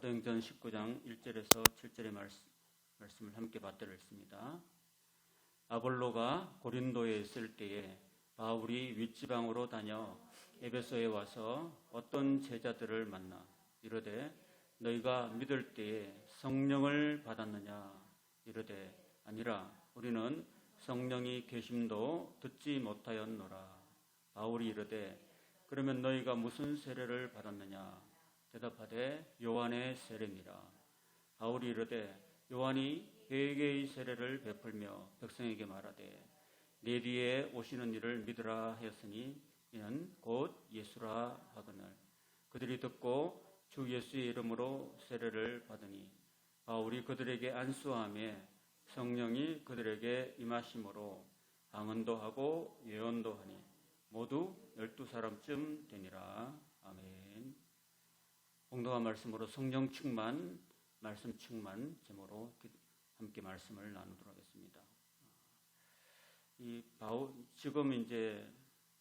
사도행전 19장 1절에서 7절의 말씀을 함께 받들었습니다. 아볼로가 고린도에 있을 때에 바울이 윗지방으로 다녀 에베소에 와서 어떤 제자들을 만나 이르되 너희가 믿을 때에 성령을 받았느냐 이르되 아니라 우리는 성령이 계심도 듣지 못하였노라. 바울이 이르되 그러면 너희가 무슨 세례를 받았느냐 대답하되 요한의 세례니라. 바울이 이르되 요한이 회개의 세례를 베풀며 백성에게 말하되 내 뒤에 오시는 이를 믿으라 하였으니 이는 곧 예수라 하거늘 그들이 듣고 주 예수의 이름으로 세례를 받으니 바울이 그들에게 안수하며 성령이 그들에게 임하심으로 방언도 하고 예언도 하니 모두 12사람쯤 되니라. 아멘. 공동한 말씀으로 성령 충만, 말씀 충만 제목으로 함께 말씀을 나누도록 하겠습니다. 지금 이제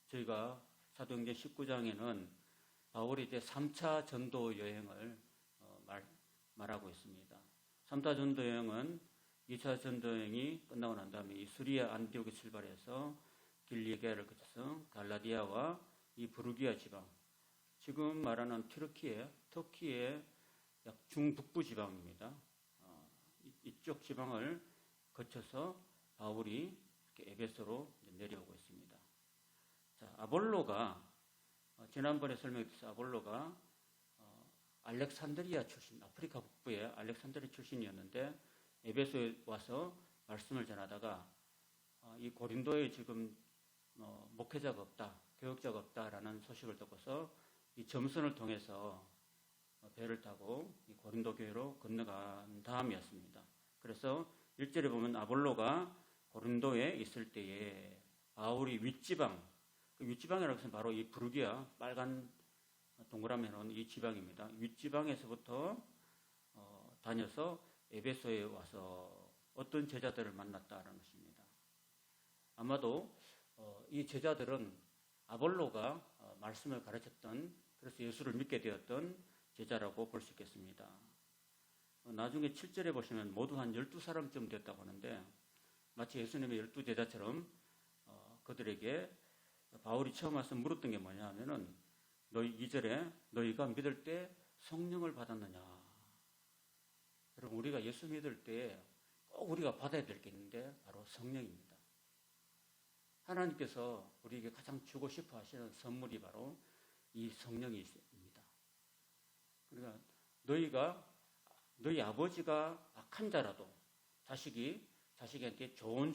저희가 사도행전 19장에는 바울이 이제 3차 전도 여행을 말하고 있습니다. 3차 전도 여행은 2차 전도 여행이 끝나고 난 다음에 이 수리아 안디옥에 출발해서 길리기아를 거쳐서 갈라디아와 이 부르기아 지방, 지금 말하는 터키의 약 중북부 지방입니다. 이쪽 지방을 거쳐서 바울이 이렇게 에베소로 내려오고 있습니다. 자, 아볼로가 지난번에 설명했듯이 아볼로가 알렉산드리아 출신, 아프리카 북부의 알렉산드리아 출신이었는데 에베소에 와서 말씀을 전하다가 이 고린도에 지금 목회자가 없다, 교역자가 없다라는 소식을 듣고서 이 점선을 통해서 배를 타고 이 고린도 교회로 건너간 다음이었습니다. 그래서 1절에 보면 아볼로가 고린도에 있을 때에 바울이 윗지방, 그 윗지방이라고 해서 바로 이 부르기아 빨간 동그라미 해놓은 이 지방입니다. 윗지방에서부터 다녀서 에베소에 와서 어떤 제자들을 만났다라는 것입니다. 아마도 이 제자들은 아볼로가 말씀을 가르쳤던, 그래서 예수를 믿게 되었던 제자라고 볼 수 있겠습니다. 나중에 7절에 보시면 모두 한 12사람쯤 됐다고 하는데 마치 예수님의 12제자처럼 그들에게 바울이 처음 와서 물었던 게 뭐냐 하면은 2절에 너희가 믿을 때 성령을 받았느냐. 여러분, 우리가 예수 믿을 때 꼭 우리가 받아야 될 게 있는데 바로 성령입니다. 하나님께서 우리에게 가장 주고 싶어 하시는 선물이 바로 이 성령입니다. 그러니까 너희 아버지가 악한 자라도 자식한테 좋은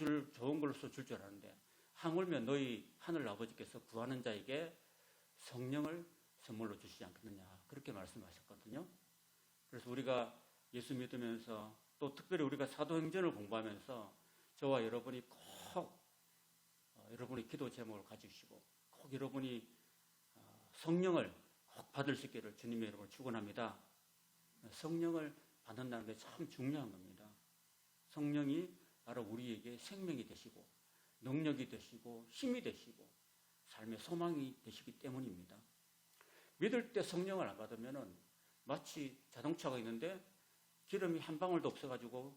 걸로 줄 줄 아는데 하물며 너희 하늘 아버지께서 구하는 자에게 성령을 선물로 주시지 않겠느냐, 그렇게 말씀하셨거든요. 그래서 우리가 예수 믿으면서 또 특별히 우리가 사도행전을 공부하면서 저와 여러분이 꼭 여러분의 기도 제목을 가지시고 꼭 여러분이 성령을 꼭 받을 수 있기를 주님의 이름으로 축원합니다. 성령을 받는다는 게 참 중요한 겁니다. 성령이 바로 우리에게 생명이 되시고 능력이 되시고 힘이 되시고 삶의 소망이 되시기 때문입니다. 믿을 때 성령을 안 받으면은 마치 자동차가 있는데 기름이 한 방울도 없어가지고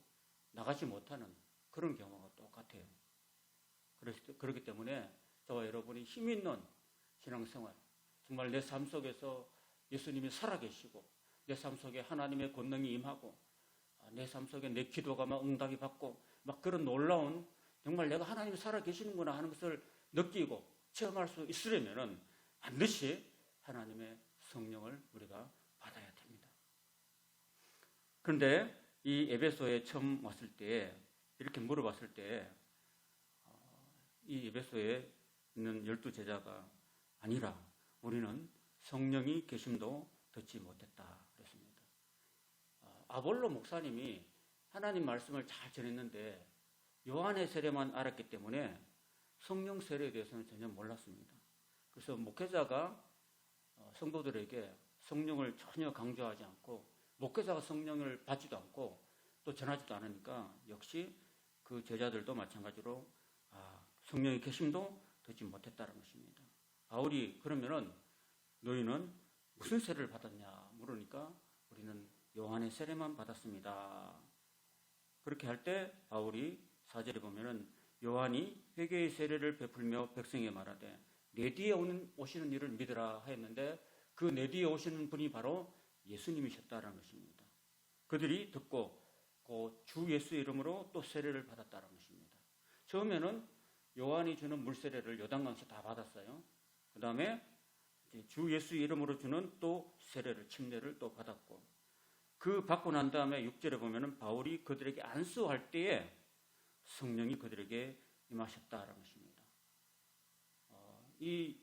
나가지 못하는 그런 경우가 똑같아요. 그렇기 때문에 저와 여러분이 힘 있는 신앙생활, 정말 내 삶 속에서 예수님이 살아계시고 내 삶 속에 하나님의 권능이 임하고 내 삶 속에 내 기도가 막 응답이 받고 막 그런 놀라운, 정말 내가 하나님이 살아계시는구나 하는 것을 느끼고 체험할 수 있으려면은 반드시 하나님의 성령을 우리가 받아야 됩니다. 그런데 이 에베소에 처음 왔을 때 이렇게 물어봤을 때 이 에베소에 있는 12제자가 아니라 우리는 성령이 계심도 듣지 못했다 그랬습니다. 아볼로 목사님이 하나님 말씀을 잘 전했는데 요한의 세례만 알았기 때문에 성령 세례에 대해서는 전혀 몰랐습니다. 그래서 목회자가 성도들에게 성령을 전혀 강조하지 않고 목회자가 성령을 받지도 않고 또 전하지도 않으니까 역시 그 제자들도 마찬가지로 성령의 계심도 듣지 못했다는 것입니다. 바울이 그러면은 너희는 무슨 세례를 받았냐 물으니까 우리는 요한의 세례만 받았습니다. 그렇게 할 때 바울이 4절에 보면은 요한이 회개의 세례를 베풀며 백성에게 말하되 내 뒤에 오시는 이를 믿으라 하였는데 그 내 뒤에 오시는 분이 바로 예수님이셨다라는 것입니다. 그들이 듣고 그 주 예수의 이름으로 또 세례를 받았다는 것입니다. 처음에는 요한이 주는 물세례를 요단강에서 다 받았어요. 그 다음에 주 예수의 이름으로 주는 또 세례를, 침례를 또 받았고, 그 받고 난 다음에 6절에 보면은 바울이 그들에게 안수할 때에 성령이 그들에게 임하셨다라는 것입니다. 이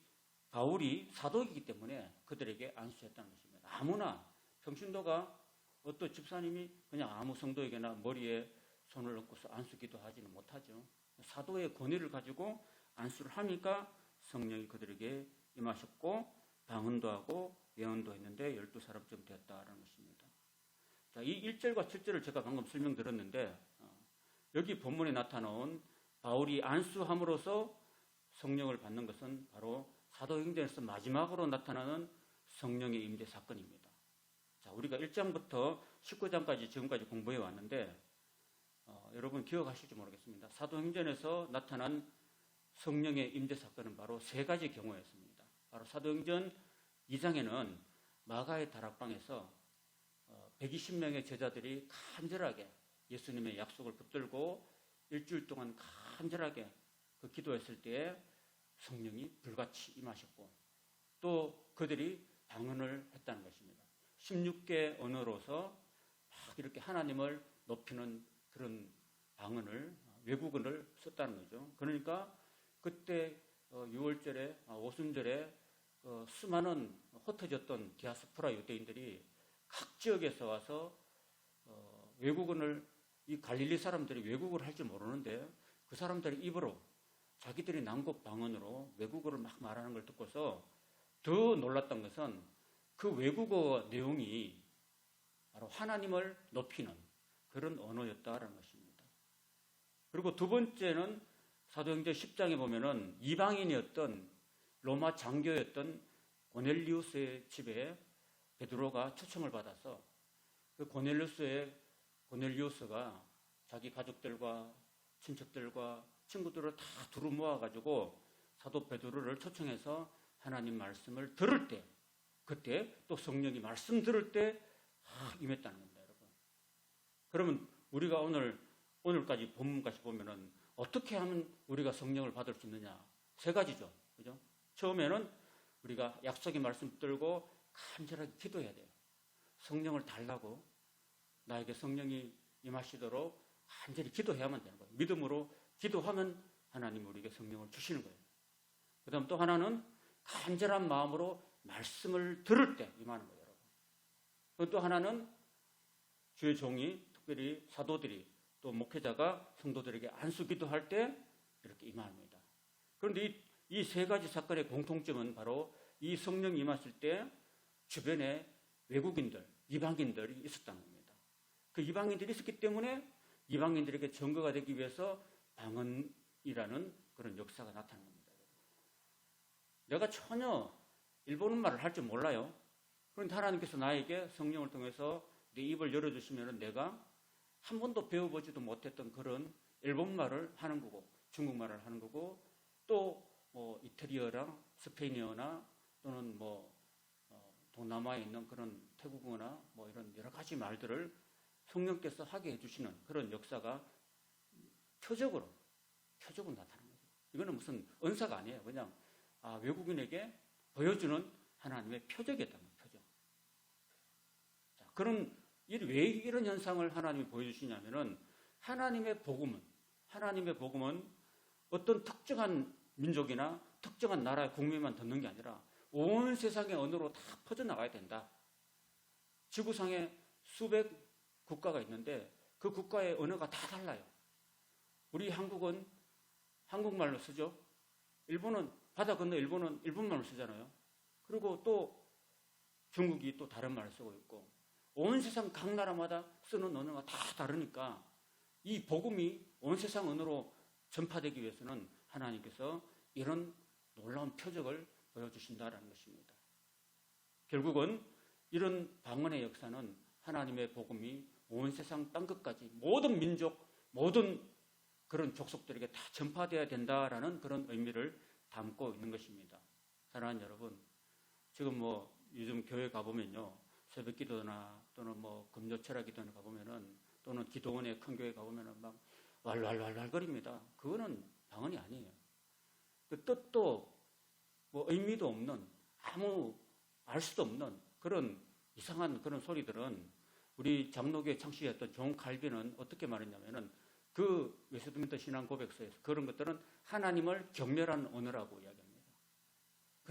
바울이 사도이기 때문에 그들에게 안수했다는 것입니다. 아무나 평신도가 어떤 집사님이 그냥 아무 성도에게나 머리에 손을 얹고서 안수 기도하지는 못하죠. 사도의 권위를 가지고 안수를 하니까 성령이 그들에게 임하셨고 방언도 하고 예언도 했는데 12사람쯤 되었다라는 것입니다. 자, 이 1절과 7절을 제가 방금 설명드렸는데 여기 본문에 나타나온 바울이 안수함으로써 성령을 받는 것은 바로 사도행전에서 마지막으로 나타나는 성령의 임재 사건입니다. 자, 우리가 1장부터 19장까지 지금까지 공부해 왔는데 여러분 기억하실지 모르겠습니다. 사도행전에서 나타난 성령의 임재 사건은 바로 세 가지 경우였습니다. 바로 사도행전 2장에는 마가의 다락방에서 120명의 제자들이 간절하게 예수님의 약속을 붙들고 일주일 동안 간절하게 그 기도했을 때에 성령이 불같이 임하셨고 또 그들이 방언을 했다는 것입니다. 16개 언어로서 막 이렇게 하나님을 높이는 그런 방언을, 외국어를 썼다는 거죠. 그러니까 그때 6월절에, 오순절에 수많은 흩어졌던 디아스포라 유대인들이 각 지역에서 와서 외국어를, 이 갈릴리 사람들이 외국어를 할 줄 모르는데 그 사람들의 입으로 자기들이 난국 방언으로 외국어를 막 말하는 걸 듣고서 더 놀랐던 것은 그 외국어 내용이 바로 하나님을 높이는 그런 언어였다라는 것입니다. 그리고 두 번째는 사도행전 10장에 보면은 이방인이었던 로마 장교였던 고넬리우스의 집에 베드로가 초청을 받아서 그 고넬리우스가 자기 가족들과 친척들과 친구들을 다 두루 모아가지고 사도 베드로를 초청해서 하나님 말씀을 들을 때, 그때 또 성령이 말씀 들을 때 임했다는 겁니다, 여러분. 그러면 우리가 오늘까지 본문까지 보면은 어떻게 하면 우리가 성령을 받을 수 있느냐? 세 가지죠, 그죠? 처음에는 우리가 약속의 말씀 붙들고 간절하게 기도해야 돼요. 성령을 달라고 나에게 성령이 임하시도록 간절히 기도해야만 되는 거예요. 믿음으로 기도하면 하나님 우리에게 성령을 주시는 거예요. 그 다음 또 하나는 간절한 마음으로 말씀을 들을 때 임하는 거예요, 여러분. 또 하나는 주의 종이, 특별히 사도들이 또 목회자가 성도들에게 안수 기도할 때 이렇게 임합니다. 그런데 이 세 가지 사건의 공통점은 바로 이 성령이 임하실 때 주변에 외국인들, 이방인들이 있었다는 겁니다. 그 이방인들이 있었기 때문에 이방인들에게 증거가 되기 위해서 방언이라는 그런 역사가 나타난 겁니다. 내가 전혀 일본말을 할 줄 몰라요. 그런데 하나님께서 나에게 성령을 통해서 내 입을 열어주시면 내가 한 번도 배워보지도 못했던 그런 일본말을 하는 거고 중국말을 하는 거고 또 이태리어랑 스페인어나 또는 동남아에 있는 그런 태국어나 이런 여러 가지 말들을 성령께서 하게 해주시는 그런 역사가 표적으로 나타나는 거죠. 이거는 무슨 은사가 아니에요. 그냥 외국인에게 보여주는 하나님의 표적이었다는 거예요. 표적. 자, 그럼 왜 이런 현상을 하나님이 보여주시냐면은 하나님의 복음은 어떤 특정한 민족이나 특정한 나라의 국민만 듣는 게 아니라 온 세상의 언어로 다 퍼져나가야 된다. 지구상에 수백 국가가 있는데 그 국가의 언어가 다 달라요. 우리 한국은 한국말로 쓰죠. 일본은 바다 건너 일본은 일본말로 쓰잖아요. 그리고 또 중국이 또 다른 말을 쓰고 있고 온 세상 각 나라마다 쓰는 언어가 다 다르니까 이 복음이 온 세상 언어로 전파되기 위해서는 하나님께서 이런 놀라운 표적을 보여주신다라는 것입니다. 결국은 이런 방언의 역사는 하나님의 복음이 온 세상 땅끝까지 모든 민족, 모든 그런 족속들에게 다 전파되어야 된다라는 그런 의미를 담고 있는 것입니다. 사랑하는 여러분, 지금 요즘 교회 가보면요, 새벽 기도나 또는 금요 철학 기도나 가보면은 또는 기도원의 큰 교회 가보면은 막 왈왈왈왈거립니다. 그거는 방언이 아니에요. 그 뜻도 의미도 없는, 아무 알 수도 없는 그런 이상한 그런 소리들은 우리 장로교회 창시했던 존 칼빈은 어떻게 말했냐면은 그 웨스트민스터 신앙 고백서에서 그런 것들은 하나님을 경멸한 언어라고 이야기합니다.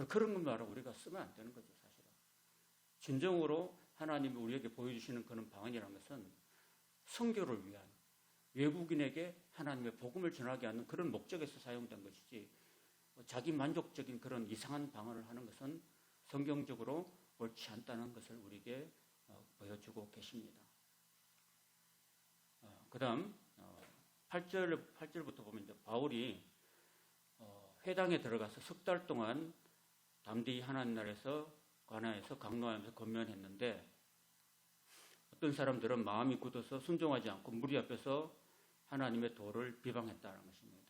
그런 말을 우리가 쓰면 안 되는 거죠, 사실은. 진정으로 하나님이 우리에게 보여주시는 그런 방언이라는 것은 선교를 위한 외국인에게 하나님의 복음을 전하게 하는 그런 목적에서 사용된 것이지 자기 만족적인 그런 이상한 방언을 하는 것은 성경적으로 옳지 않다는 것을 우리에게 보여주고 계십니다. 그 다음 8절부터 보면 이제 바울이 회당에 들어가서 석 달 동안 담대히 하나님 나라에서 관하에서 강론하면서 권면했는데 어떤 사람들은 마음이 굳어서 순종하지 않고 무리 앞에서 하나님의 도를 비방했다는 것입니다.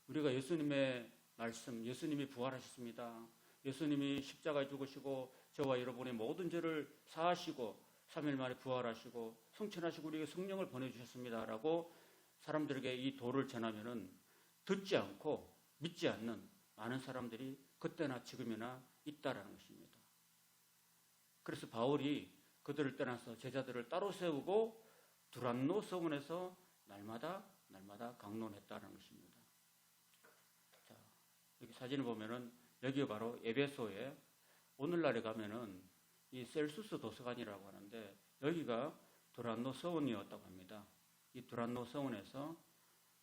우리가 예수님의 말씀, 예수님이 부활하셨습니다. 예수님이 십자가에 죽으시고 저와 여러분의 모든 죄를 사하시고 3일 만에 부활하시고 성천하시고 우리에게 성령을 보내주셨습니다. 라고 사람들에게 이 도를 전하면은 듣지 않고 믿지 않는 많은 사람들이 그때나 지금이나 있다라는 것입니다. 그래서 바울이 그들을 떠나서 제자들을 따로 세우고 두란노 서원에서 날마다 강론했다는 것입니다. 자, 여기 사진을 보면은 여기가 바로 에베소에 오늘날에 가면은 이 셀수스 도서관이라고 하는데 여기가 두란노 서원이었다고 합니다. 이 두란노 서원에서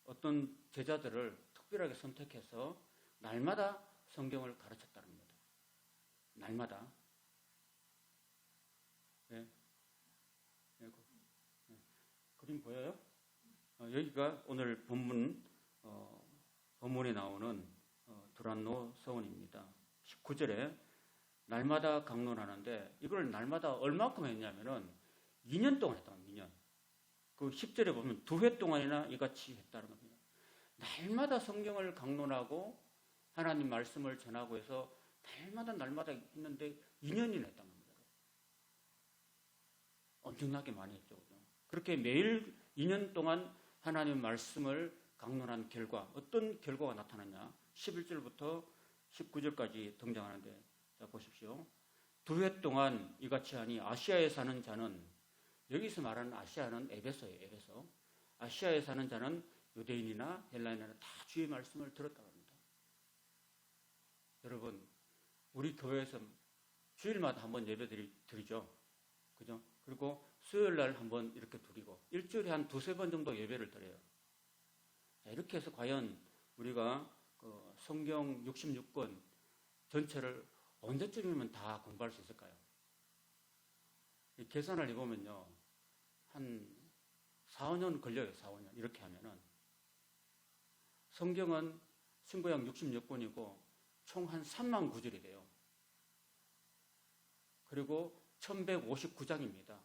어떤 제자들을 특별하게 선택해서 날마다 성경을 가르쳤다는 겁니다. 날마다. 네. 네. 그림 보여요? 여기가 오늘 본문에 나오는 두란노 서원입니다. 19절에 날마다 강론하는데 이걸 날마다 얼마큼 했냐면은 2년 동안 했다고 합니다. 2년. 그 10절에 보면 2회 동안이나 이같이 했다는 겁니다. 날마다 성경을 강론하고 하나님 말씀을 전하고 해서 날마다 했는데 2년이나 했다는 겁니다. 엄청나게 많이 했죠. 그렇게 매일 2년 동안 하나님 말씀을 강론한 결과 어떤 결과가 나타났냐? 11절부터 19절까지 등장하는데 자 보십시오. 2회 동안 이같이 하니 아시아에 사는 자는 여기서 말하는 아시아는 에베소예요. 에베소. 아시아에 사는 자는 유대인이나 헬라인이나 다 주의 말씀을 들었다고 합니다. 여러분 우리 교회에서 주일마다 한번 예배 드리죠. 그죠? 그리고 수요일 날 한번 이렇게 드리고 일주일에 한 2-3번 정도 예배를 드려요. 자, 이렇게 해서 과연 우리가 성경 66권 전체를 언제쯤이면 다 공부할 수 있을까요? 계산을 해보면요. 한 4-5년 걸려요. 4-5년. 이렇게 하면은. 성경은 신구약 66권이고 총 한 3만 구절이 돼요. 그리고 1159장입니다.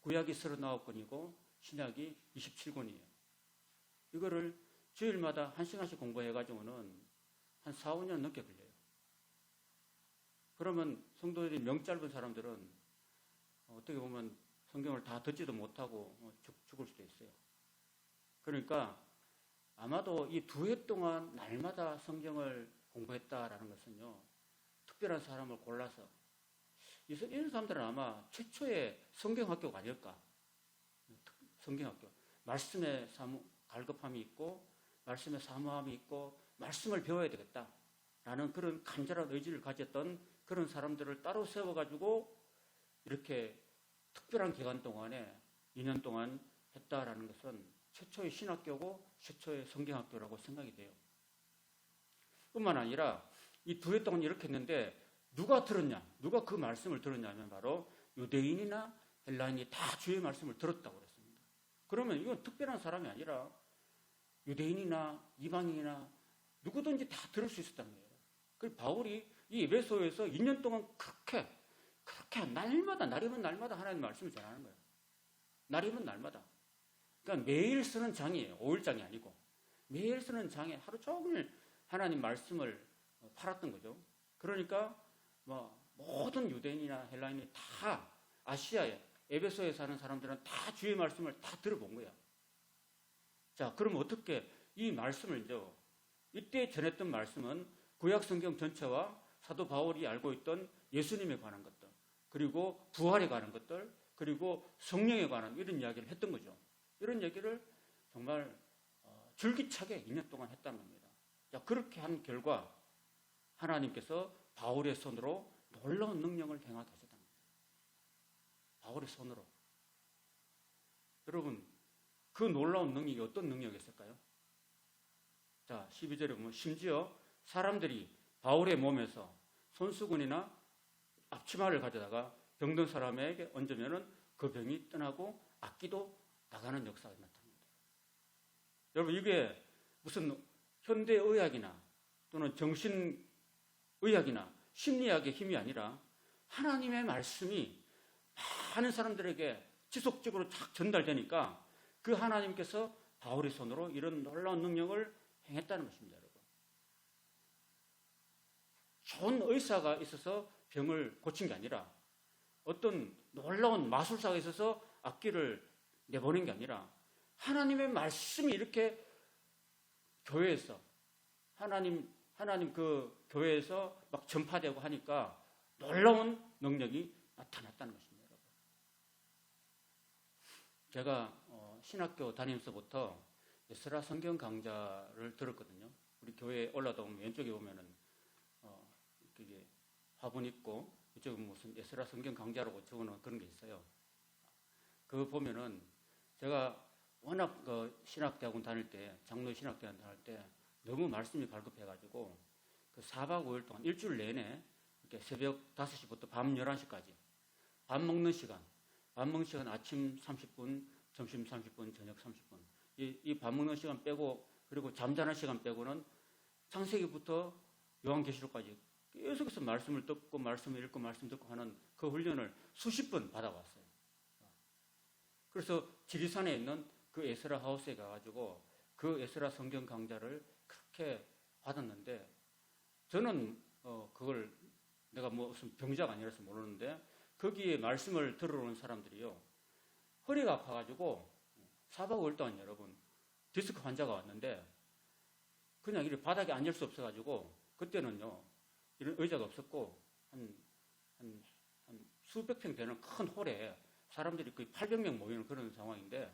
구약이 39권이고 신약이 27권이에요. 이거를 주일마다 1시간씩 공부해가지고는 한 4-5년 넘게 걸려요. 그러면 성도들이 명 짧은 사람들은 어떻게 보면 성경을 다 듣지도 못하고 죽을 수도 있어요. 그러니까 아마도 이 2해 동안 날마다 성경을 공부했다라는 것은요. 특별한 사람을 골라서 이런 사람들은 아마 최초의 성경학교가 아닐까. 성경학교. 말씀에 갈급함이 있고 말씀에 사모함이 있고 말씀을 배워야 되겠다라는 그런 간절한 의지를 가졌던 그런 사람들을 따로 세워가지고 이렇게 특별한 기간 동안에 2년 동안 했다라는 것은 최초의 신학교고 최초의 성경학교라고 생각이 돼요. 뿐만 아니라 이 2해 동안 이렇게 했는데 누가 들었냐? 누가 그 말씀을 들었냐면 바로 유대인이나 헬라인이 다 주의 말씀을 들었다고 그랬습니다. 그러면 이건 특별한 사람이 아니라 유대인이나 이방인이나 누구든지 다 들을 수 있었다는 거예요. 그래서 바울이 이 에베소에서 2년 동안 그렇게 날마다 날이면 날마다 하나님 말씀을 전하는 거예요. 날이면 날마다. 그러니까 매일 쓰는 장이에요. 5일장이 아니고. 매일 쓰는 장에 하루 종일 하나님 말씀을 팔았던 거죠. 그러니까 뭐 모든 유대인이나 헬라인이 다 아시아에 에베소에 사는 사람들은 다 주의 말씀을 다 들어본 거야. 자, 그럼 어떻게 이 말씀을 이제 이때 전했던 말씀은 구약 성경 전체와 사도 바울이 알고 있던 예수님에 관한 것들, 그리고 부활에 관한 것들, 그리고 성령에 관한 이런 이야기를 했던 거죠. 이런 얘기를 정말 줄기차게 2년 동안 했다는 겁니다. 자, 그렇게 한 결과 하나님께서 바울의 손으로 놀라운 능력을 행하게 하셨다는 겁니다. 바울의 손으로. 여러분, 그 놀라운 능력이 어떤 능력이었을까요? 자, 12절에 보면 심지어 사람들이 바울의 몸에서 손수건이나 앞치마를 가져다가 병든 사람에게 얹으면은 그 병이 떠나고 악기도 나가는 역사가 나타납니다. 여러분, 이게 무슨 현대의학이나 또는 정신의학이나 심리학의 힘이 아니라 하나님의 말씀이 많은 사람들에게 지속적으로 착 전달되니까 그 하나님께서 바울의 손으로 이런 놀라운 능력을 행했다는 것입니다, 여러분. 좋은 의사가 있어서 병을 고친 게 아니라 어떤 놀라운 마술사가 있어서 악기를 내보낸 게 아니라 하나님의 말씀이 이렇게 교회에서 하나님 그 교회에서 막 전파되고 하니까 놀라운 능력이 나타났다는 것입니다, 여러분. 제가 신학교 다니면서부터 에스라 성경 강좌를 들었거든요. 우리 교회 올라오면 왼쪽에 보면은 그게 화분 있고 이쪽은 무슨 에스라 성경 강좌라고 적어놓은 그런 게 있어요. 그거 보면은 제가 워낙 그 신학대학원 다닐 때, 장로 신학대학원 다닐 때 너무 말씀이 갈급해가지고 그 4박 5일 동안 일주일 내내 이렇게 새벽 5시부터 밤 11시까지 밥 먹는 시간 아침 30분, 점심 30분, 저녁 30분 이 밥 먹는 시간 빼고 그리고 잠자는 시간 빼고는 창세기부터 요한계시록까지 계속해서 말씀을 듣고 말씀을 읽고 말씀 듣고 하는 그 훈련을 수십 번 받아왔어요. 그래서 지리산에 있는 그 에스라 하우스에 가가지고 그 에스라 성경 강좌를 그렇게 받았는데 저는 그걸 내가 무슨 병자가 아니라서 모르는데 거기에 말씀을 들어오는 사람들이요 허리가 아파가지고 4박 5일 동안 여러분 디스크 환자가 왔는데 그냥 이렇게 바닥에 앉을 수 없어가지고 그때는요 이런 의자가 없었고 한 수백 평 되는 큰 홀에 사람들이 거의 800명 모이는 그런 상황인데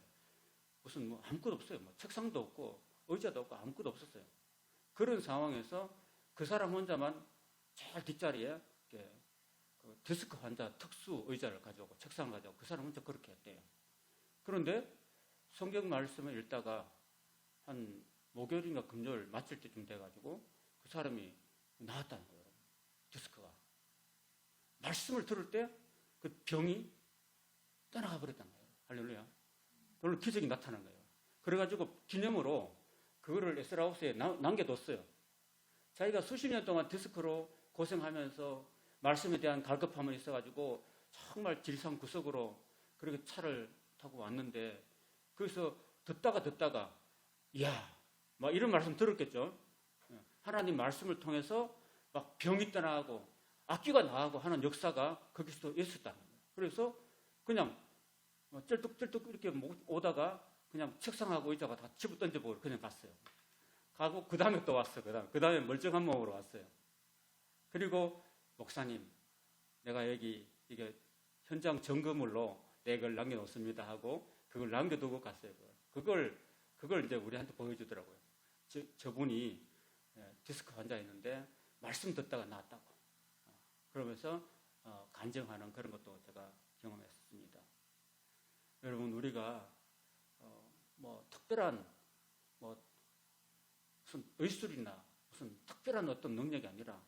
무슨 뭐 아무것도 없어요. 뭐 책상도 없고 의자도 없고 아무것도 없었어요. 그런 상황에서 그 사람 혼자만 제일 뒷자리에 그 디스크 환자 특수 의자를 가져오고 책상을 가져오고 그 사람 혼자 그렇게 했대요. 그런데 성경 말씀을 읽다가 한 목요일인가 금요일 마칠 때쯤 돼가지고 그 사람이 나왔다는 거예요. 디스크가. 말씀을 들을 때 그 병이 떠나가 버렸다는 거예요. 할렐루야. 오늘 기적이 나타난 거예요. 그래가지고 기념으로 그거를 에스라하우스에 남겨뒀어요. 자기가 수십 년 동안 디스크로 고생하면서 말씀에 대한 갈급함이 있어가지고 정말 지리산 구석으로 그렇게 차를 타고 왔는데 거기서 듣다가 이야 막 이런 말씀 들었겠죠. 하나님 말씀을 통해서 막 병이 떠나고 악기가 나가고 하는 역사가 거기서 있었다는 거예요. 그래서 그냥 쩔뚝쩔뚝 이렇게 오다가 그냥 책상하고 의자가 다 집어 던져보고 그냥 갔어요. 가고 그 다음에 또 왔어요. 그 다음에 멀쩡한 몸으로 왔어요. 그리고 목사님 내가 여기 이게 현장 점검물로 내가 그걸 남겨놓습니다 하고 그걸 남겨두고 갔어요. 그걸 이제 우리한테 보여주더라고요. 저분이 디스크 환자였는데 말씀 듣다가 나았다고. 그러면서 간증하는 그런 것도 제가 경험했습니다. 여러분 우리가 뭐 특별한 뭐 무슨 의술이나 무슨 특별한 어떤 능력이 아니라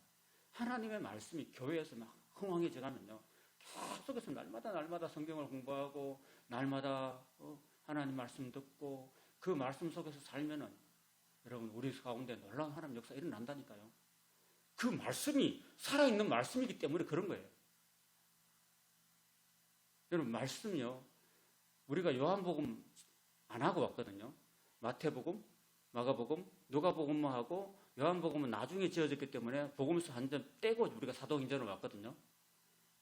하나님의 말씀이 교회에서 막 흥황해져 가면요 계속해서 날마다 성경을 공부하고 날마다 하나님 말씀 듣고 그 말씀 속에서 살면은 여러분 우리 가운데 놀라운 하나님 역사 일어난다니까요. 그 말씀이 살아있는 말씀이기 때문에 그런 거예요. 여러분 말씀이요 우리가 요한복음 안 하고 왔거든요. 마태복음, 마가복음, 누가복음만 하고 요한복음은 나중에 지어졌기 때문에 복음서 한 점 떼고 우리가 사도행전을 왔거든요.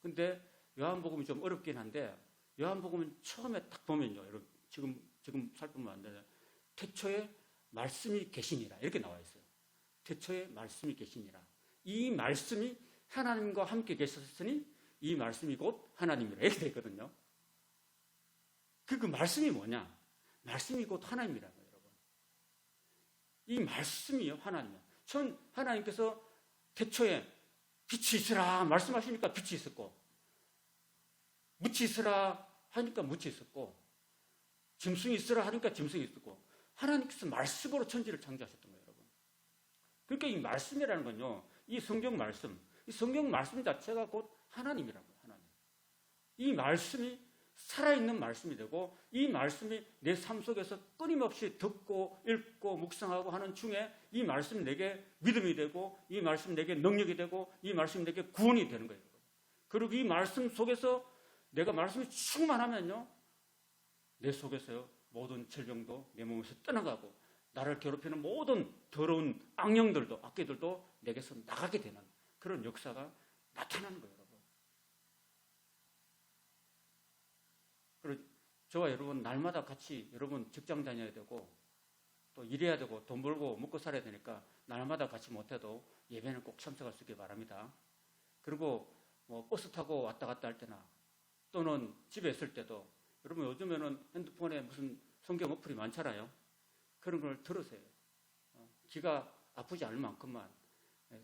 근데 요한복음이 좀 어렵긴 한데 요한복음은 처음에 딱 보면요. 여러분 지금 살펴보면 안 되는데 태초에 말씀이 계시니라 이렇게 나와 있어요. 태초에 말씀이 계시니라. 이 말씀이 하나님과 함께 계셨으니 이 말씀이 곧 하나님이라 이렇게 되어 있거든요. 그 말씀이 뭐냐? 말씀이 곧 하나님이라는 거예요, 여러분. 이 말씀이요, 하나님이요. 전 하나님께서 태초에 빛이 있으라 말씀하시니까 빛이 있었고, 묻이 있으라 하니까 묻이 있었고, 짐승이 있으라 하니까 짐승이 있었고, 하나님께서 말씀으로 천지를 창조하셨던 거예요, 여러분. 그러니까 이 말씀이라는 건요, 이 성경 말씀 자체가 곧 하나님이라는 거예요, 하나님. 이 말씀이 살아있는 말씀이 되고 이 말씀이 내 삶 속에서 끊임없이 듣고 읽고 묵상하고 하는 중에 이 말씀이 내게 믿음이 되고 이 말씀이 내게 능력이 되고 이 말씀이 내게 구원이 되는 거예요. 그리고 이 말씀 속에서 내가 말씀이 충만하면요, 내 속에서요 모든 질병도 내 몸에서 떠나가고 나를 괴롭히는 모든 더러운 악령들도 악귀들도 내게서 나가게 되는 그런 역사가 나타나는 거예요. 그리고 저와 여러분 날마다 같이 여러분 직장 다녀야 되고 또 일해야 되고 돈 벌고 먹고 살아야 되니까 날마다 같이 못해도 예배는 꼭 참석할 수 있길 바랍니다. 그리고 뭐 버스 타고 왔다 갔다 할 때나 또는 집에 있을 때도 여러분 요즘에는 핸드폰에 무슨 성경 어플이 많잖아요. 그런 걸 들으세요. 귀가 아프지 않을 만큼만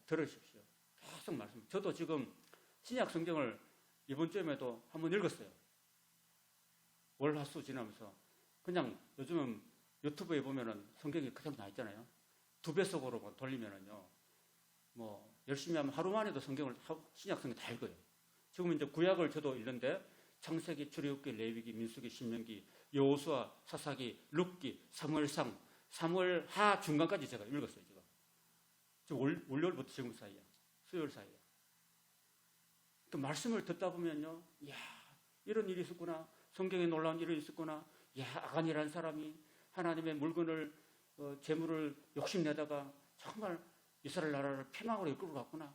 들으십시오. 계속 말씀. 저도 지금 신약 성경을 이번 주에도 한번 읽었어요. 월, 화, 수 지나면서 그냥 요즘은 유튜브에 보면은 성경이 그냥 나 있잖아요. 2배속으로 돌리면은요, 뭐 열심히 하면 하루 만에도 신약 성경 다 읽어요. 지금 이제 구약을 저도 읽는데 창세기, 출애굽기, 레위기, 민수기, 신명기, 여호수아, 사사기, 룻기, 사무엘상, 사무엘하 중간까지 제가 읽었어요. 지금 월요일부터 지금 사이에, 수요일 사이에. 그 말씀을 듣다 보면요, 이야 이런 일이 있었구나. 성경에 놀라운 일이 있었구나. 야, 아간이라는 사람이 하나님의 물건을 재물을 욕심내다가 정말 이스라엘 나라를 패망으로 이끌고 갔구나. 야,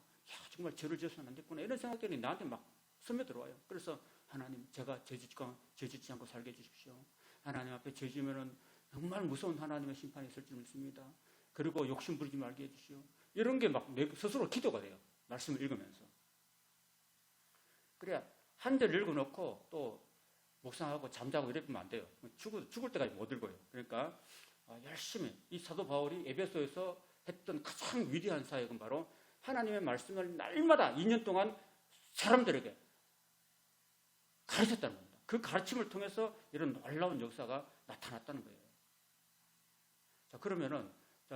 정말 죄를 지어서는 안 됐구나. 이런 생각들이 나한테 막 스며들어와요. 그래서 하나님, 제가 죄 짓지 않고 살게 해주십시오. 하나님 앞에 죄 지으면은 정말 무서운 하나님의 심판이 있을 줄 믿습니다. 그리고 욕심 부리지 말게 해주시오. 이런 게 막 내 스스로 기도가 돼요. 말씀을 읽으면서. 그래야 한 절 읽어놓고 또 묵상하고 잠자고 이러면 안 돼요. 죽을 때까지 못 읽어요. 그러니까 열심히 이 사도 바울이 에베소에서 했던 가장 위대한 사역은 바로 하나님의 말씀을 날마다 2년 동안 사람들에게 가르쳤다는 겁니다. 그 가르침을 통해서 이런 놀라운 역사가 나타났다는 거예요. 자, 그러면은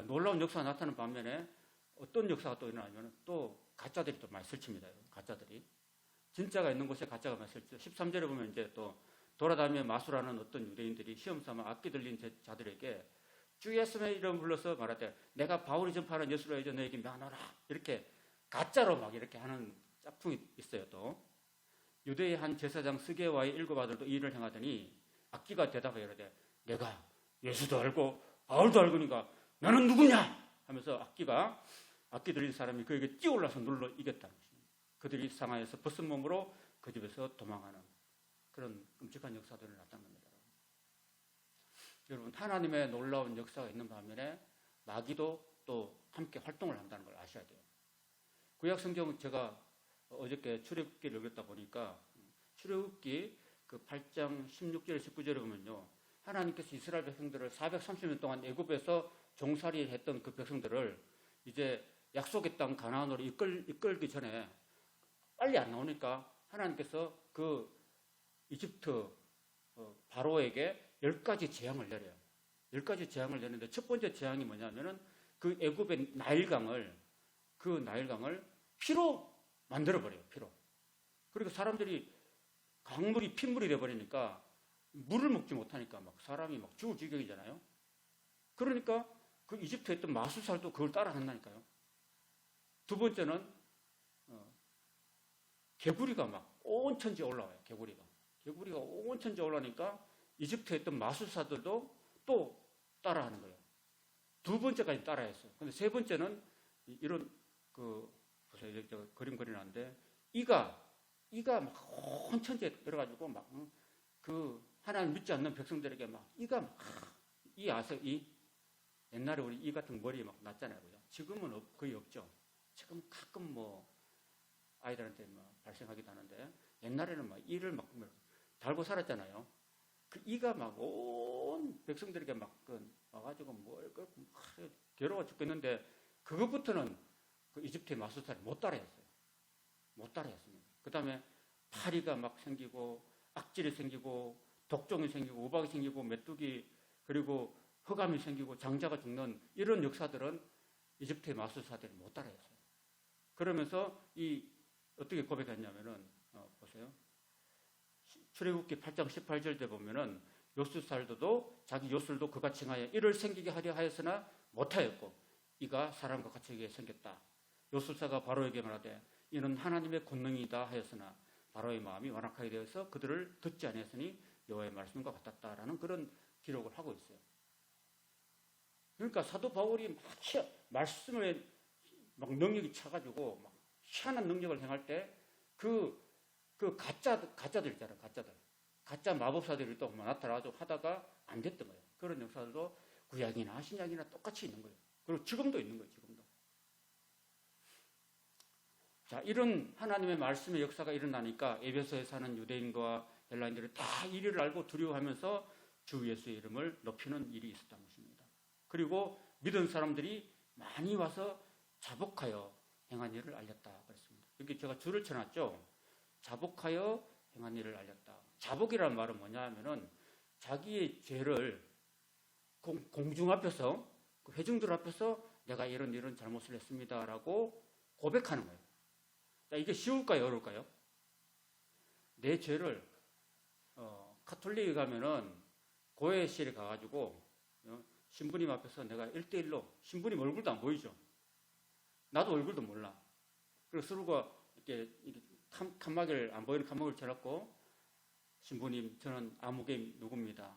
놀라운 역사가 나타나는 반면에 어떤 역사가 또 일어나냐면 또 가짜들이 또 많이 설칩니다. 가짜들이. 진짜가 있는 곳에 가짜가 많이 설치죠. 13절에 보면 이제 또 돌아다니며 마술하는 어떤 유대인들이 시험삼아 악기 들린 자들에게 주 예수의 이름 불러서 말하되 내가 바울이 전파하는 예수로 해서 너에게 명하노라. 이렇게 가짜로 막 이렇게 하는 짝퉁이 있어요. 또 유대의 한 제사장 스게와의 일곱 아들도 이 일을 행하더니 악기가 대답하여 이르되 내가 예수도 알고 바울도 알고니까 너는 누구냐 하면서 악기 들린 사람이 그에게 뛰어올라서 눌러 이겼다는 것입니다. 그들이 상하여서 벗은 몸으로 그 집에서 도망하는 그런 끔찍한 역사들을 나타낸 겁니다. 여러분, 하나님의 놀라운 역사가 있는 반면에 마귀도 또 함께 활동을 한다는 걸 아셔야 돼요. 구약 성경 제가 어저께 출애굽기를 읽었다 보니까 출애굽기 그 8장 16절 19절에 보면요, 하나님께서 이스라엘 백성들을 430년 동안 애굽에서 종살이 했던 그 백성들을 이제 약속의 땅 가나안으로 이끌기 전에 빨리 안 나오니까 하나님께서 그 이집트 바로에게 10가지 재앙을 내려요. 10가지 재앙을 내는데 첫 번째 재앙이 뭐냐면은 그 애굽의 나일강을 피로 만들어버려요. 피로. 그리고 사람들이 강물이 핏물이 돼버리니까 물을 먹지 못하니까 막 사람이 막 죽을 지경이잖아요. 그러니까 그 이집트에 있던 마술사도 그걸 따라한다니까요. 두 번째는 개구리가 막 온 천지에 올라와요. 개구리가 온 천지에 올라오니까 이집트에 있던 마술사들도 또 따라하는 거예요. 두 번째까지 따라했어요. 근데 세 번째는 이런 보세요. 저 그림 그리는데 이가 막 온 천지에 들어가지고 막 하나님 믿지 않는 백성들에게 막 이가 막 이 아세요? 옛날에 우리 이 같은 머리 막 났잖아요. 그죠? 지금은 거의 없죠. 지금 가끔 뭐 아이들한테 뭐 발생하기도 하는데 옛날에는 막 이를 막 달고 살았잖아요. 그 이가 막 온 백성들에게 막 와가지고 괴로워 죽겠는데 그것부터는 그 이집트의 마술사를 못 따라했어요. 못 따라했습니다. 그 다음에 파리가 막 생기고 악질이 생기고 독종이 생기고 우박이 생기고 메뚜기 그리고 흑암이 생기고 장자가 죽는 이런 역사들은 이집트의 마술사들이 못 따라했어요. 그러면서 어떻게 고백했냐면은 보세요. 출애굽기 8장 18절 때 보면은 요술살도 자기 요술도 그가 칭하여 이를 생기게 하려 하였으나 못하였고 이가 사람과 같이 생겼다. 요술사가 바로에게 말하되 이는 하나님의 권능이다 하였으나 바로의 마음이 완악하게 되어서 그들을 듣지 아니했으니 여호와의 말씀과 같았다라는 그런 기록을 하고 있어요. 그러니까 사도 바울이 말씀에 막 능력이 차가지고 막 희한한 능력을 행할 때 가짜들 있잖아요. 가짜 마법사들이 또 나타나가지고 하다가 안 됐던 거예요. 그런 역사들도 구약이나 신약이나 똑같이 있는 거예요. 그리고 지금도 있는 거예요. 지금도. 자, 이런 하나님의 말씀의 역사가 일어나니까 에베소에 사는 유대인과 헬라인들이 다 이리를 알고 두려워하면서 주 예수의 이름을 높이는 일이 있었던 것입니다. 그리고 믿은 사람들이 많이 와서 자복하여 행한 일을 알렸다 그랬습니다. 여기 제가 줄을 쳐놨죠. 자복하여 행한 일을 알렸다. 자복이라는 말은 뭐냐 하면은 자기의 죄를 공중 앞에서 그 회중들 앞에서 내가 이런 잘못을 했습니다라고 고백하는 거예요. 자, 이게 쉬울까요? 어려울까요? 내 죄를 카톨릭에 가면은 고해실에 가가지고 신부님 앞에서 내가 1대1로 신부님 얼굴도 안 보이죠. 나도 얼굴도 몰라. 그래서 서로가 이렇게 칸막이를 안 보이는 칸막이를 쳐놓고 신부님 저는 아무개 누구입니다.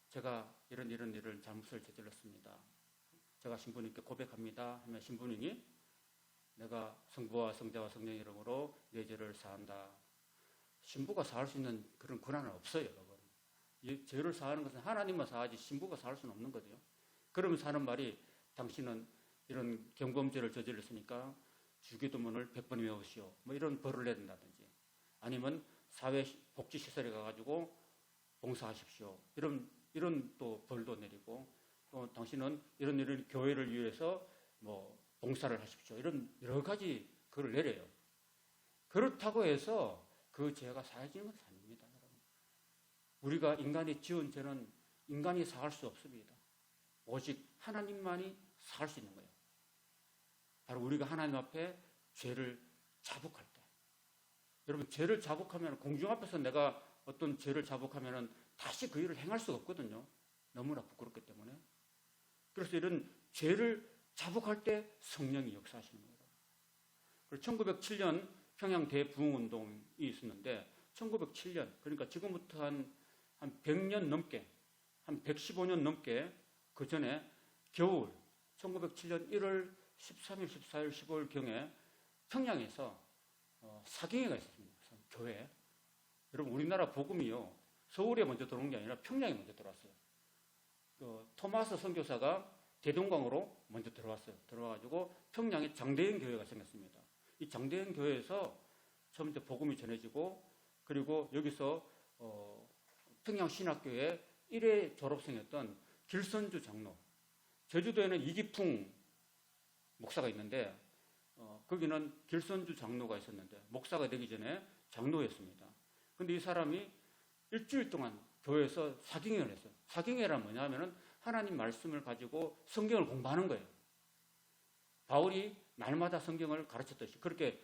제가 이런 일을 잘못을 저질렀습니다. 제가 신부님께 고백합니다. 하면 신부님이 내가 성부와 성자와 성령의 이름으로 내 죄를 사한다. 신부가 사할 수 있는 그런 권한은 없어요. 이 죄를 사하는 것은 하나님만 사하지 신부가 사할 수는 없는 거죠. 그러면서 하는 말이 당신은 이런 경범죄를 저질렀으니까 주기도문을 100번 외우시오. 뭐 이런 벌을 내야 된다든지 아니면 사회복지시설에 가가지고 봉사하십시오. 이런 또 벌도 내리고 또 당신은 이런 교회를 위해서 뭐 봉사를 하십시오. 이런 여러 가지 글을 내려요. 그렇다고 해서 그 죄가 사해지는 것은 아닙니다. 여러분. 우리가 인간이 지은 죄는 인간이 사할 수 없습니다. 오직 하나님만이 사할 수 있는 거예요. 바로 우리가 하나님 앞에 죄를 자복할 때. 여러분 죄를 자복하면 공중 앞에서 내가 어떤 죄를 자복하면 다시 그 일을 행할 수가 없거든요. 너무나 부끄럽기 때문에. 그래서 이런 죄를 자복할 때 성령이 역사하시는 거예요. 그리고 1907년 평양 대부흥운동이 있었는데 1907년 그러니까 지금부터 한 100년 넘게 한 115년 넘게 그 전에 겨울 1907년 1월 13일, 14일, 15일경에 평양에서 사경회가 있었습니다. 교회. 여러분 우리나라 복음이요. 서울에 먼저 들어온 게 아니라 평양에 먼저 들어왔어요. 토마스 선교사가 대동강으로 먼저 들어왔어요. 들어와가지고 평양에 장대현 교회가 생겼습니다. 이 장대현 교회에서 처음부터 복음이 전해지고 그리고 여기서 평양신학교의 1회 졸업생이었던 길선주 장로, 제주도에는 이기풍 목사가 있는데 거기는 길선주 장로가 있었는데 목사가 되기 전에 장로였습니다. 그런데 이 사람이 일주일 동안 교회에서 사경회를 했어요. 사경회란 뭐냐 하면은 하나님 말씀을 가지고 성경을 공부하는 거예요. 바울이 날마다 성경을 가르쳤듯이 그렇게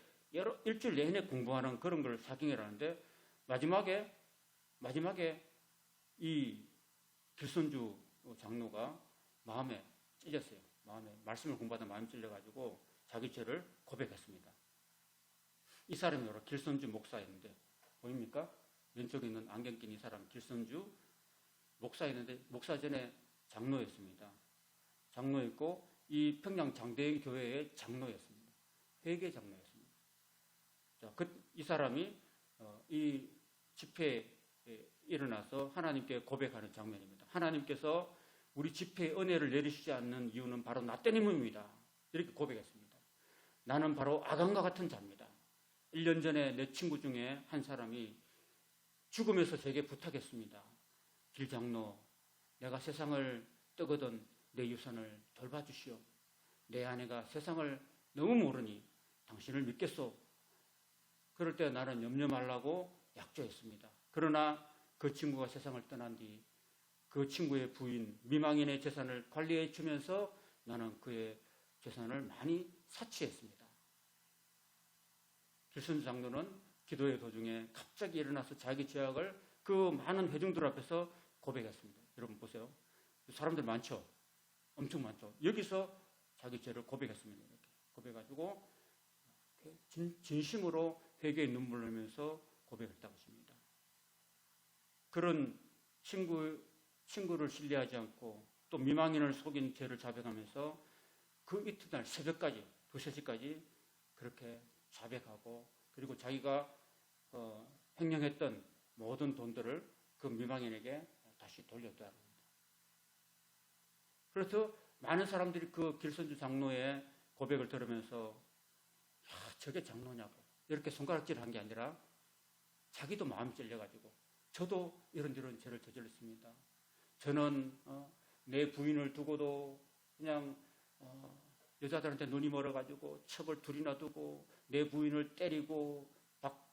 일주일 내내 공부하는 그런 걸 사경회라는데 마지막에 이 길선주 장로가 마음에 찔렸어요. 마음에 말씀을 공부하다 마음이 찔려가지고 자기 죄를 고백했습니다. 이 사람이 바로 길선주 목사였는데 보입니까? 왼쪽에 있는 안경 낀 이 사람 길선주 목사였는데 목사 전에 장로였습니다. 장로였고 이 평양 장대인 교회의 장로였습니다. 회계 장로였습니다. 자, 이 사람이 이 집회에 일어나서 하나님께 고백하는 장면입니다. 하나님께서 우리 집회에 은혜를 내리시지 않는 이유는 바로 나 때문입니다. 이렇게 고백했습니다. 나는 바로 아간과 같은 자입니다. 1년 전에 내 친구 중에 한 사람이 죽으면서 제게 부탁했습니다. 길장로, 내가 세상을 떠거든 내 유산을 돌봐주시오. 내 아내가 세상을 너무 모르니 당신을 믿겠소. 그럴 때 나는 염려 말라고 약조했습니다. 그러나 그 친구가 세상을 떠난 뒤 그 친구의 부인 미망인의 재산을 관리해 주면서 나는 그의 재산을 많이 사치했습니다. 길순 장로는 기도의 도중에 갑자기 일어나서 자기 죄악을 그 많은 회중들 앞에서 고백했습니다. 여러분 보세요. 사람들 많죠? 엄청 많죠? 여기서 자기 죄를 고백했습니다. 이렇게 고백해가지고 진심으로 회개의 눈물을 흘리면서 고백했다고 하십니다. 그런 친구를 신뢰하지 않고 또 미망인을 속인 죄를 자백하면서 그 이튿날 새벽까지 2, 3시까지 그렇게 자백하고 그리고 자기가 횡령했던 모든 돈들을 그 미망인에게 다시 돌렸다고 합니다. 그래서 많은 사람들이 그 길선주 장로의 고백을 들으면서 저게 장로냐고 이렇게 손가락질을 한 게 아니라 자기도 마음이 찔려가지고 저도 이런 죄를 저질렀습니다. 저는 내 부인을 두고도 그냥 여자들한테 눈이 멀어가지고 첩을 둘이나 두고 내 부인을 때리고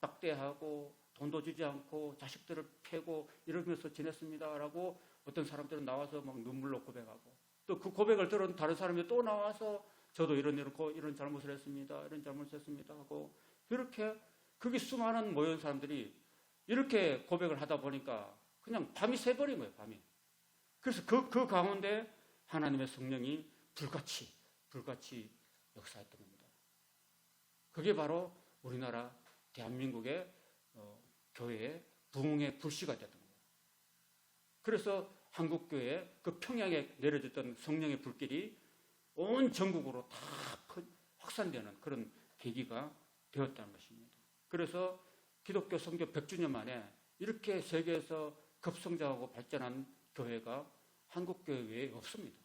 박대하고 돈도 주지 않고 자식들을 패고 이러면서 지냈습니다. 라고 어떤 사람들은 나와서 막 눈물로 고백하고 또 그 고백을 들은 다른 사람이 또 나와서 저도 이런 잘못을 했습니다. 이런 잘못을 했습니다. 하고 이렇게 그게 수많은 모여온 사람들이 이렇게 고백을 하다 보니까 그냥 밤이 새버린 거예요. 밤이. 그래서 그 가운데 하나님의 성령이 불같이 역사했던 겁니다. 그게 바로 우리나라 대한민국의 교회의 부흥의 불씨가 됐던 거예요. 그래서 한국교회 그 평양에 내려졌던 성령의 불길이 온 전국으로 다 확산되는 그런 계기가 되었다는 것입니다. 그래서 기독교 선교 100주년 만에 이렇게 세계에서 급성장하고 발전한 교회가 한국교회 외에 없습니다.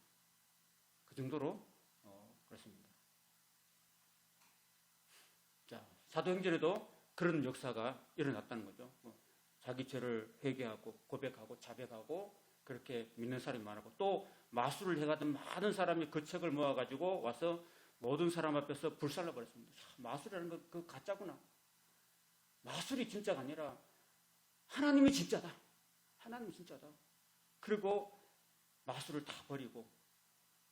그 정도로 그렇습니다. 자, 사도행전에도 그런 역사가 일어났다는 거죠. 자기 죄를 회개하고 고백하고 자백하고 그렇게 믿는 사람이 많았고 또 마술을 해가던 많은 사람이 그 책을 모아가지고 와서 모든 사람 앞에서 불살라 버렸습니다. 마술이라는 건 그 가짜구나. 마술이 진짜가 아니라 하나님이 진짜다. 하나님이 진짜다. 그리고 마술을 다 버리고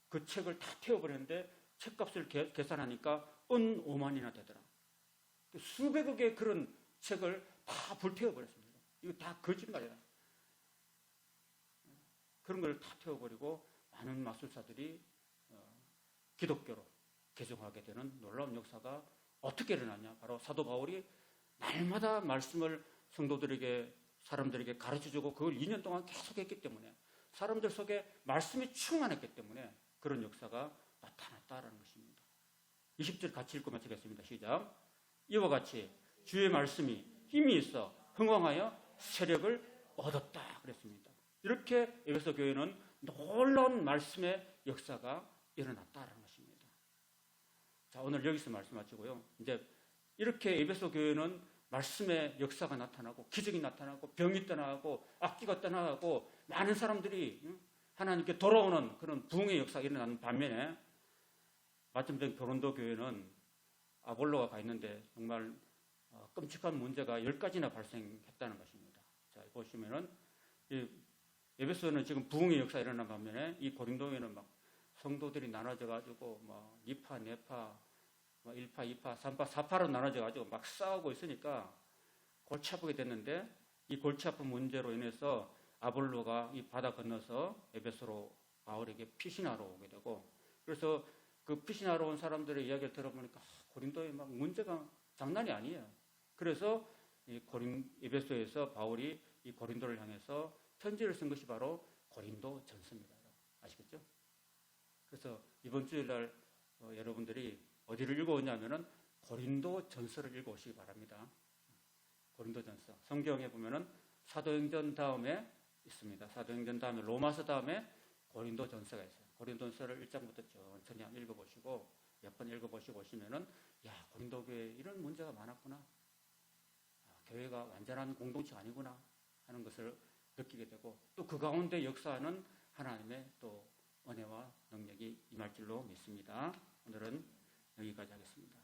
그 책을 다 태워버렸는데 책값을 계산하니까 은 5만이나 되더라. 수백억의 그런 책을 다 불태워버렸습니다. 이거 다 거짓말이다. 그런 걸 다 태워버리고 많은 마술사들이 기독교로 개종하게 되는 놀라운 역사가 어떻게 일어났냐. 바로 사도 바울이 날마다 말씀을 성도들에게 사람들에게 가르쳐주고 그걸 2년 동안 계속했기 때문에 사람들 속에 말씀이 충만했기 때문에 그런 역사가 나타났다라는 것입니다. 20절 같이 읽고 마치겠습니다. 시작. 이와 같이 주의 말씀이 힘이 있어 흥왕하여 세력을 얻었다 그랬습니다. 이렇게 에베소 교회는 놀라운 말씀의 역사가 일어났다라는 것입니다. 자, 오늘 여기서 말씀 마치고요. 이제 이렇게 에베소 교회는 말씀의 역사가 나타나고 기적이 나타나고 병이 떠나고 악기가 떠나고 많은 사람들이 하나님께 돌아오는 그런 부흥의 역사가 일어나는 반면에 마침내 고린도 교회는 아볼로가 가 있는데 정말 끔찍한 문제가 10가지나 발생했다는 것입니다. 자, 보시면은 이 에베소는 지금 부흥의 역사가 일어난 반면에 이 고린도에는 막 성도들이 나눠져 가지고 막 니파, 네파, 막 1파, 2파, 3파, 4파로 나눠져 가지고 막 싸우고 있으니까 골치 아프게 됐는데 이 골치 아픈 문제로 인해서 아볼로가 이 바다 건너서 에베소로 바울에게 피신하러 오게 되고 그래서 그 피신하러 온 사람들의 이야기를 들어보니까 고린도에 막 문제가 장난이 아니에요. 그래서 이 에베소에서 바울이 이 고린도를 향해서 편지를 쓴 것이 바로 고린도 전서입니다. 아시겠죠? 그래서 이번 주일날 여러분들이 어디를 읽어오냐면은 고린도 전서를 읽어오시기 바랍니다. 고린도 전서. 성경에 보면은 사도행전 다음에 있습니다. 사도행전 다음에 로마서 다음에 고린도 전서가 있어요. 고린도 전서를 1장부터 천천히 한번 읽어보시고 몇 번 읽어보시고 오시면은 야, 고린도 교회에 이런 문제가 많았구나. 교회가 완전한 공동체가 아니구나 하는 것을 느끼게 되고 또 그 가운데 역사하는 하나님의 또 은혜와 능력이 임할 줄로 믿습니다. 오늘은 여기까지 하겠습니다.